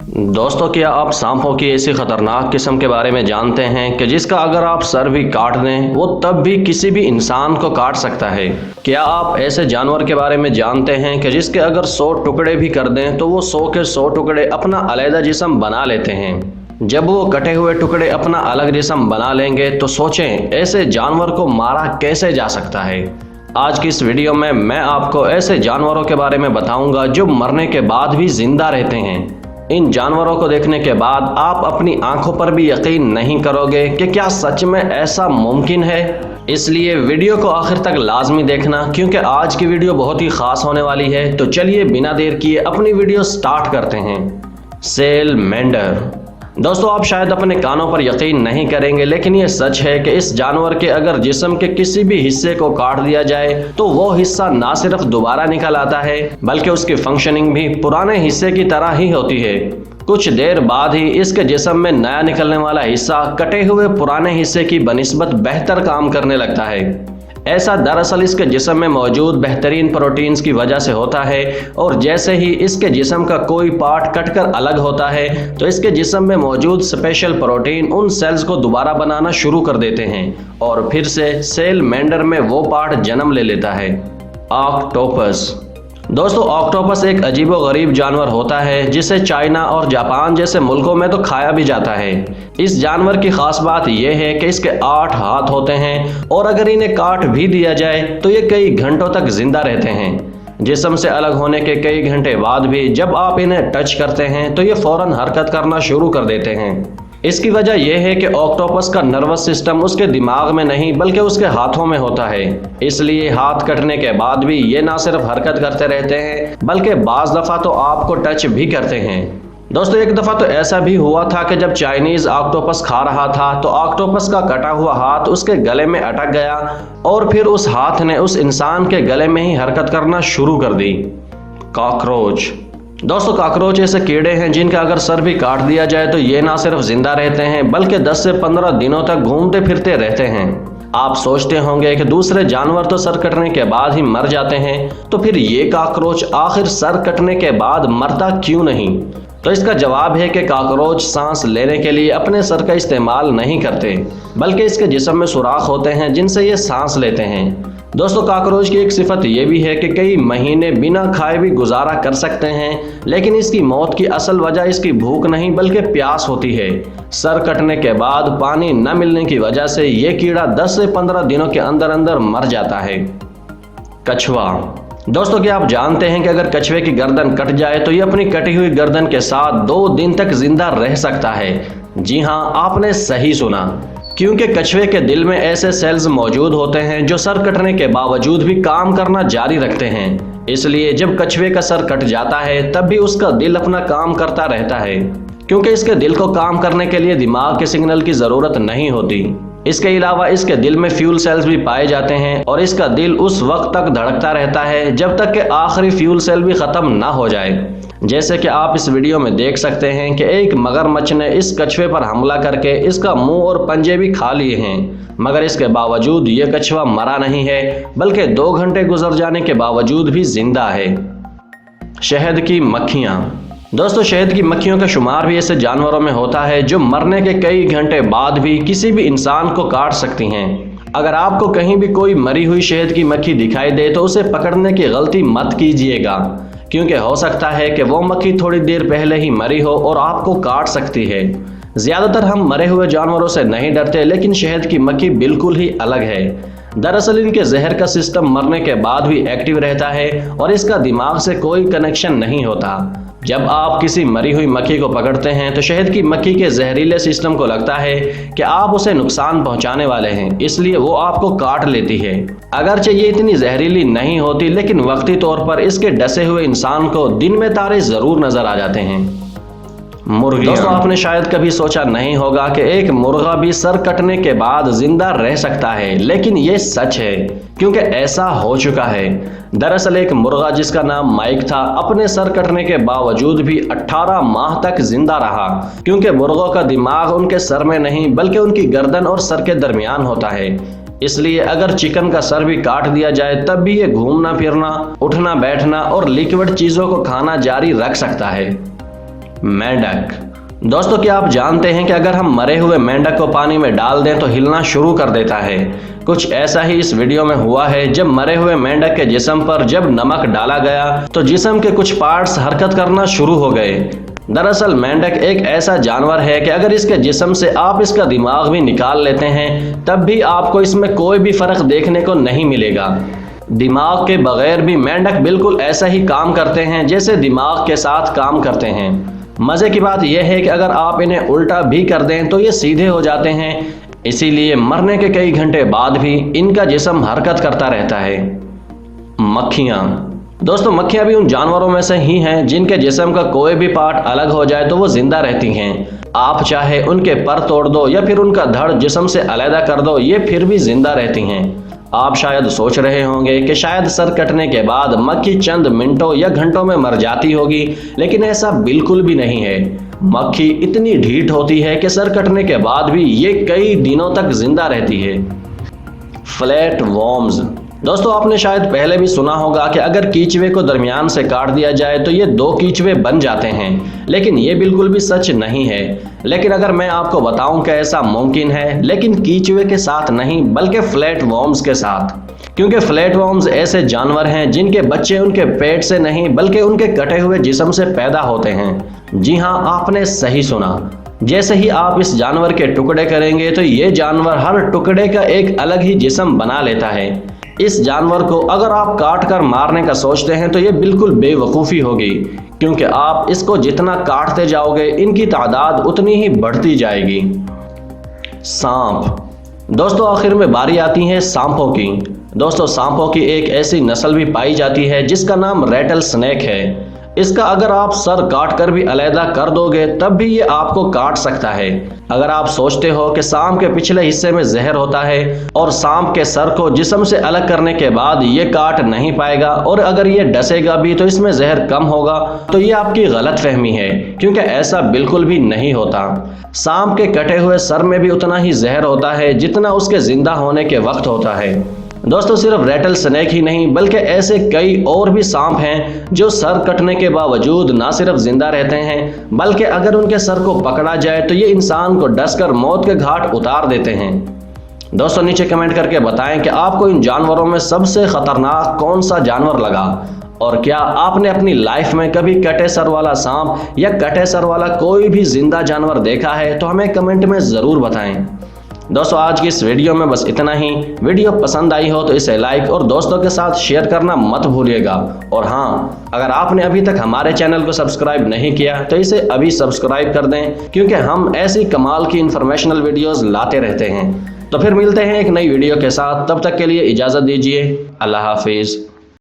दोस्तों, क्या आप सांपों की ऐसी खतरनाक किस्म के बारे में जानते हैं कि जिसका अगर आप सर भी काट दें वो तब भी किसी भी इंसान को काट सकता है। क्या आप ऐसे जानवर के बारे में जानते हैं कि जिसके अगर 100 टुकड़े भी कर दें तो वो 100 के 100 टुकड़े अपना अलग जिस्म बना लेते हैं। जब वो कटे हुए टुकड़े अपना अलग जिस्म बना लेंगे तो सोचें ऐसे जानवर को मारा कैसे जा सकता है। आज की इस वीडियो में मैं आपको ऐसे जानवरों के बारे में बताऊंगा जो मरने के बाद भी जिंदा रहते हैं। इन जानवरों को देखने के बाद आप अपनी आंखों पर भी यकीन नहीं करोगे कि क्या सच में ऐसा मुमकिन है। इसलिए वीडियो को आखिर तक लाजमी देखना, क्योंकि आज की वीडियो बहुत ही खास होने वाली है। तो चलिए बिना देर किए अपनी वीडियो स्टार्ट करते हैं। सेलमेंडर। दोस्तों, आप शायद अपने कानों पर यकीन नहीं करेंगे, लेकिन ये सच है कि इस जानवर के अगर जिस्म के किसी भी हिस्से को काट दिया जाए तो वो हिस्सा ना सिर्फ दोबारा निकल आता है बल्कि उसकी फंक्शनिंग भी पुराने हिस्से की तरह ही होती है। कुछ देर बाद ही इसके जिस्म में नया निकलने वाला हिस्सा कटे हुए पुराने हिस्से की बनिस्बत बेहतर काम करने लगता है। ऐसा दरअसल इसके जिस्म में मौजूद बेहतरीन प्रोटीन्स की वजह से होता है, और जैसे ही इसके जिस्म का कोई पार्ट कटकर अलग होता है तो इसके जिस्म में मौजूद स्पेशल प्रोटीन उन सेल्स को दोबारा बनाना शुरू कर देते हैं और फिर से सेलमेंडर में वो पार्ट जन्म ले लेता है। ऑक्टोपस। दोस्तों, ऑक्टोपस एक अजीबोगरीब जानवर होता है जिसे चाइना और जापान जैसे मुल्कों में तो खाया भी जाता है। इस जानवर की खास बात यह है कि इसके 8 हाथ होते हैं और अगर इन्हें काट भी दिया जाए तो ये कई घंटों तक जिंदा रहते हैं। जिस्म से अलग होने के कई घंटे बाद भी जब आप इन्हें टच करते हैं तो ये फौरन हरकत करना शुरू कर देते हैं। इसकी वजह यह है कि ऑक्टोपस का नर्वस सिस्टम उसके दिमाग में नहीं बल्कि उसके हाथों में होता है। इसलिए हाथ कटने के बाद भी ये ना सिर्फ हरकत करते रहते हैं बल्कि बाज दफा तो आपको टच भी करते हैं। दोस्तों, एक दफा तो ऐसा भी हुआ था कि जब चाइनीज ऑक्टोपस खा रहा था तो ऑक्टोपस का कटा हुआ हाथ उसके गले में अटक गया और फिर उस हाथ ने उस इंसान के गले में ही हरकत करना शुरू कर दी। कॉकरोच। दोस्तों, कॉकरोच ऐसे कीड़े हैं जिनका अगर सर भी काट दिया जाए तो ये ना सिर्फ जिंदा रहते हैं बल्कि 10 से 15 दिनों तक घूमते फिरते रहते हैं। आप सोचते होंगे कि दूसरे जानवर तो सर कटने के बाद ही मर जाते हैं, तो फिर ये कॉकरोच आखिर सर कटने के बाद मरता क्यों नहीं? तो इसका जवाब है कि कॉकरोच सांस लेने के लिए अपने सर का इस्तेमाल नहीं करते बल्कि इसके जिस्म में सुराख होते हैं जिनसे ये सांस लेते हैं। दोस्तों, कॉकरोच की एक सिफत यह भी है कि कई महीने बिना खाए भी गुजारा कर सकते हैं, लेकिन इसकी मौत की असल वजह इसकी भूख नहीं बल्कि प्यास होती है। सर कटने के बाद पानी न मिलने की वजह से यह कीड़ा 10 से 15 दिनों के अंदर अंदर मर जाता है। कछुआ। दोस्तों, क्या आप जानते हैं कि अगर कछुए की गर्दन कट जाए तो ये अपनी कटी हुई गर्दन के साथ 2 दिन तक जिंदा रह सकता है? जी हाँ, आपने सही सुना, क्योंकि कछुए के दिल में ऐसे सेल्स मौजूद होते हैं जो सर कटने के बावजूद भी काम करना जारी रखते हैं। इसलिए जब कछुए का सर कट जाता है तब भी उसका दिल अपना काम करता रहता है, क्योंकि इसके दिल को काम करने के लिए दिमाग के सिग्नल की जरूरत नहीं होती। इसके अलावा इसके दिल में फ्यूल सेल्स भी पाए जाते हैं और इसका दिल उस वक्त तक धड़कता रहता है जब तक कि आखिरी फ्यूल सेल भी खत्म ना हो जाए। जैसे कि आप इस वीडियो में देख सकते हैं कि एक मगरमच्छ ने इस कछुए पर हमला करके इसका मुंह और पंजे भी खा लिए हैं, मगर इसके बावजूद ये कछुआ मरा नहीं है बल्कि 2 घंटे गुजर जाने के बावजूद भी जिंदा है। शहद की मक्खियां। दोस्तों, शहद की मक्खियों का शुमार भी ऐसे जानवरों में होता है जो मरने के कई घंटे बाद भी किसी भी इंसान को काट सकती हैं। अगर आपको कहीं भी कोई मरी हुई शहद की मक्खी दिखाई दे तो उसे पकड़ने की गलती मत कीजिएगा, क्योंकि हो सकता है कि वो मक्खी थोड़ी देर पहले ही मरी हो और आपको काट सकती है। ज्यादातर हम मरे हुए जानवरों से नहीं डरते, लेकिन शहद की मक्खी बिल्कुल ही अलग है। दरअसल इनके जहर का सिस्टम मरने के बाद भी एक्टिव रहता है और इसका दिमाग से कोई कनेक्शन नहीं होता। जब आप किसी मरी हुई मक्खी को पकड़ते हैं तो शहद की मक्खी के जहरीले सिस्टम को लगता है कि आप उसे नुकसान पहुंचाने वाले हैं, इसलिए वो आपको काट लेती है। अगरचे ये इतनी जहरीली नहीं होती, लेकिन वक्ती तौर पर इसके डसे हुए इंसान को दिन में तारे जरूर नजर आ जाते हैं। मुर्गियां। दोस्तों, आपने शायद कभी सोचा नहीं होगा कि एक मुर्गा भी सर कटने के बाद जिंदा रह सकता है, लेकिन ये सच है क्योंकि ऐसा हो चुका है। दरअसल एक मुर्गा जिसका नाम माइक था अपने सर कटने के बावजूद भी 18 माह तक जिंदा रहा, क्योंकि मुर्गों का दिमाग उनके सर में नहीं बल्कि उनकी गर्दन और सर के दरमियान होता है। इसलिए अगर चिकन का सर भी काट दिया जाए तब भी ये घूमना फिरना, उठना बैठना और लिक्विड चीजों को खाना जारी रख सकता है। मेंढक। दोस्तों, क्या आप जानते हैं कि अगर हम मरे हुए मेंढक को पानी में डाल दें तो हिलना शुरू कर देता है। कुछ ऐसा ही इस वीडियो में हुआ है। जब मरे हुए मेंढक के जिस्म पर जब नमक डाला गया तो जिस्म के कुछ पार्ट्स हरकत करना शुरू हो गए। दरअसल मेंढक एक ऐसा जानवर है कि अगर इसके जिस्म से आप इसका दिमाग भी निकाल लेते हैं तब भी आपको इसमें कोई भी फर्क देखने को नहीं मिलेगा। दिमाग के बगैर भी मेंढक बिल्कुल ऐसा ही काम करते हैं जैसे दिमाग के साथ काम करते हैं। मजे की बात यह है कि अगर आप इन्हें उल्टा भी कर दें तो ये सीधे हो जाते हैं। इसीलिए मरने के कई घंटे बाद भी इनका जिस्म हरकत करता रहता है। मक्खियाँ। दोस्तों, मक्खियाँ भी उन जानवरों में से ही हैं जिनके जिस्म का कोई भी पार्ट अलग हो जाए तो वो जिंदा रहती हैं। आप चाहे उनके पर तोड़ दो या फिर उनका धड़ जिस्म से अलहदा कर दो, ये फिर भी जिंदा रहती हैं। आप शायद सोच रहे होंगे कि शायद सर कटने के बाद मक्खी चंद मिनटों या घंटों में मर जाती होगी, लेकिन ऐसा बिल्कुल भी नहीं है। मक्खी इतनी ढीठ होती है कि सर कटने के बाद भी ये कई दिनों तक जिंदा रहती है। Flat worms. दोस्तों, आपने शायद पहले भी सुना होगा कि अगर कीचुए को दरमियान से काट दिया जाए तो ये 2 कीचुए बन जाते हैं, लेकिन ये बिल्कुल भी सच नहीं है। लेकिन अगर मैं आपको बताऊं कि ऐसा मुमकिन है, लेकिन कीचुए के साथ नहीं बल्कि फ्लैट वॉर्म्स के साथ, क्योंकि फ्लैट वॉर्म्स ऐसे जानवर हैं जिनके बच्चे उनके पेट से नहीं बल्कि उनके कटे हुए जिस्म से पैदा होते हैं। जी हाँ, आपने सही सुना। जैसे ही आप इस जानवर के टुकड़े करेंगे तो ये जानवर हर टुकड़े का एक अलग ही जिस्म बना लेता है। इस जानवर को अगर आप काट कर मारने का सोचते हैं तो ये बिल्कुल बेवकूफ़ी होगी, क्योंकि आप इसको जितना काटते जाओगे इनकी तादाद उतनी ही बढ़ती जाएगी। सांप। दोस्तों, आखिर में बारी आती है सांपों की। दोस्तों, सांपों की एक ऐसी नस्ल भी पाई जाती है जिसका नाम रैटल स्नेक है। इसका अगर आप सर काट कर भी अलहदा कर दोगे तब भी ये आपको काट सकता है। अगर आप सोचते हो कि सांप के पिछले हिस्से में जहर होता है और सांप के सर को जिस्म से अलग करने के बाद ये काट नहीं पाएगा और अगर ये डसेगा भी तो इसमें जहर कम होगा, तो ये आपकी गलत फहमी है, क्योंकि ऐसा बिल्कुल भी नहीं होता। सांप के कटे हुए सर में भी उतना ही जहर होता है जितना उसके जिंदा होने के वक्त होता है। दोस्तों, सिर्फ रैटल स्नेक ही नहीं बल्कि ऐसे कई और भी सांप हैं जो सर कटने के बावजूद ना सिर्फ जिंदा रहते हैं बल्कि अगर उनके सर को पकड़ा जाए तो ये इंसान को डसकर मौत के घाट उतार देते हैं। दोस्तों, नीचे कमेंट करके बताएं कि आपको इन जानवरों में सबसे खतरनाक कौन सा जानवर लगा, और क्या आपने अपनी लाइफ में कभी कटे सर वाला सांप या कटे सर वाला कोई भी जिंदा जानवर देखा है, तो हमें कमेंट में ज़रूर बताएं। दोस्तों, आज की इस वीडियो में बस इतना ही। वीडियो पसंद आई हो तो इसे लाइक और दोस्तों के साथ शेयर करना मत भूलिएगा। और हाँ, अगर आपने अभी तक हमारे चैनल को सब्सक्राइब नहीं किया तो इसे अभी सब्सक्राइब कर दें, क्योंकि हम ऐसी कमाल की इंफॉर्मेशनल वीडियोस लाते रहते हैं। तो फिर मिलते हैं एक नई वीडियो के साथ, तब तक के लिए इजाज़त दीजिए। अल्लाह हाफिज़।